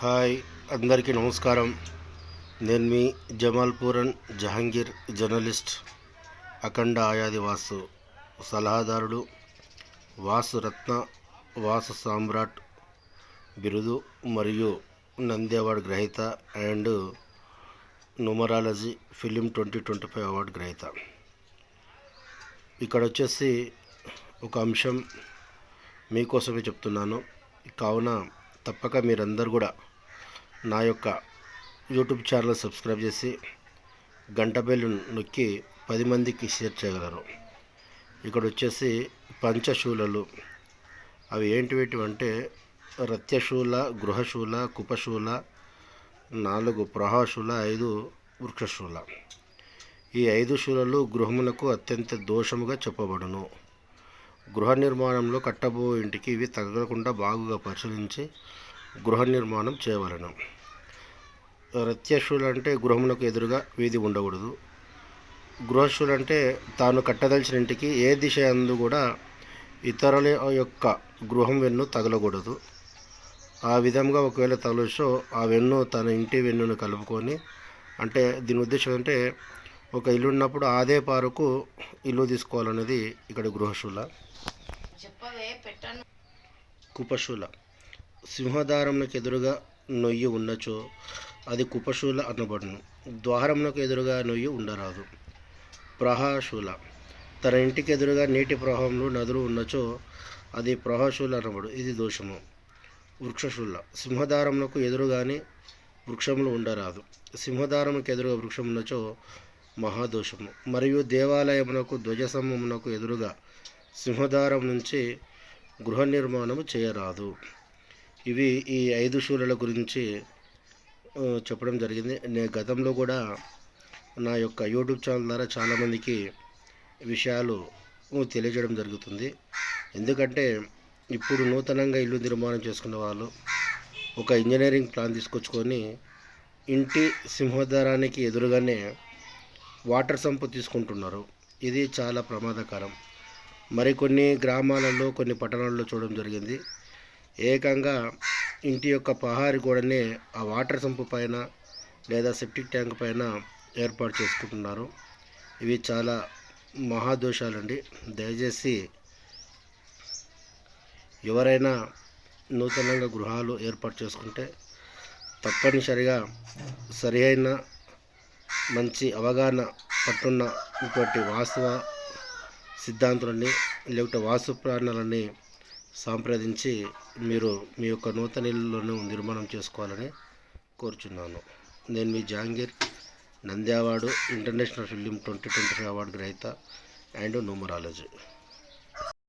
Hi, అందరికీ నమస్కారం. నేను మీ జమాల్పూరన్ జహాంగీర్, జర్నలిస్ట్, అఖండ ఆయాది వాస్తు సలహాదారుడు, వాస్తు రత్న, వాస్తు సామ్రాట్ బిరుదు మరియు నంది అవార్డు గ్రహీత అండ్ న్యూమరాలజీ ఫిలిం 2025 అవార్డు గ్రహీత. ఇక్కడ వచ్చేసి ఒక అంశం మీకోసమే చెప్తున్నాను. కావున తప్పక మీరందరూ కూడా నా యొక్క యూట్యూబ్ ఛానల్ సబ్స్క్రైబ్ చేసి గంట బెల్ నొక్కి 10 మందికి షేర్ చేయగలరు. ఇక్కడ వచ్చేసి పంచశూలలు, అవి ఏంటివి అంటే రత్యశూల, గృహశూల, కుపశూల, 4 ప్రహాశూల, 5 వృక్షశూల. ఈ 5 శూలలు గృహములకు అత్యంత దోషముగా చెప్పబడును. గృహ నిర్మాణంలో కట్టబో ఇంటికి ఇవి తగలకుండా బాగుగా పరిశీలించి గృహ నిర్మాణం చేయవలెను. రత్యశూల అంటే గృహమునకు ఎదురుగా వీధి ఉండకూడదు. గృహశూల అంటే తాను కట్టదలిచిన ఇంటికి ఏ దిశ అందు కూడా ఇతరుల యొక్క గృహం వెన్ను తగలకూడదు. ఆ విధంగా ఒకవేళ తగలచో ఆ వెన్ను తన ఇంటి వెన్నును కలుపుకొని, అంటే దీని ఉద్దేశం అంటే ఒక ఇల్లు ఉన్నప్పుడు అదే పారకు ఇల్లు తీసుకోవాలనేది ఇక్కడ గృహశూల. కుపశూల, సింహద్వారమునకు ఎదురుగా నొయ్యి ఉన్నచో అది కుపశూల అనబడును. ద్వారమునకు ఎదురుగా నొయ్యి ఉండరాదు. ప్రహాశూల, తన ఇంటికి ఎదురుగా నీటి ప్రవాహంలో నదులు ఉన్నచో అది ప్రహాశూల అనబడు, ఇది దోషము. వృక్షశూల, సింహద్వారమునకు ఎదురుగాని వృక్షములు ఉండరాదు. సింహద్వారమునకు ఎదురుగా వృక్షం ఉన్నచో మహాదోషము. మరియు దేవాలయమునకు ధ్వజస్తంభమునకు ఎదురుగా సింహద్వారం నుంచి గృహ నిర్మాణము చేయరాదు. ఇవి ఈ 5 శూలల గురించి చెప్పడం జరిగింది. నేను గతంలో కూడా నా యొక్క యూట్యూబ్ ఛానల్ ద్వారా చాలామందికి విషయాలు తెలియజేయడం జరుగుతుంది. ఎందుకంటే ఇప్పుడు నూతనంగా ఇల్లు నిర్మాణం చేసుకున్న వాళ్ళు ఒక ఇంజనీరింగ్ ప్లాన్ తీసుకొచ్చుకొని ఇంటి సింహద్వారానికి ఎదురుగానే వాటర్ సంపు తీసుకుంటున్నారు. ఇది చాలా ప్రమాదకరం. మరికొన్ని గ్రామాలలో, కొన్ని పట్టణాల్లో చూడడం జరిగింది. ఏకంగా ఇంటి యొక్క పహారి గోడనే ఆ వాటర్ సంపు పైన లేదా సెప్టిక్ ట్యాంక్ పైన ఏర్పాటు చేసుకుంటున్నారు. ఇవి చాలా మహాదోషాలండి. దయచేసి ఎవరైనా నూతనంగా గృహాలు ఏర్పాటు చేసుకుంటే తప్పనిసరిగా సరి అయిన మంచి అవగాహన పట్టున్న ఇటువంటి వాస్తవ సిద్ధాంతాలని లేకపోతే వాస్తు ప్రాణాలని సంప్రదించి మీరు మీ యొక్క నూతన ఇల్లులను నిర్మాణం చేసుకోవాలని కోరుచున్నాను. నేను మీ Jahangir, Nandi award, international film 2025 award గ్రహీత అండ్ న్యూమరాలజీ.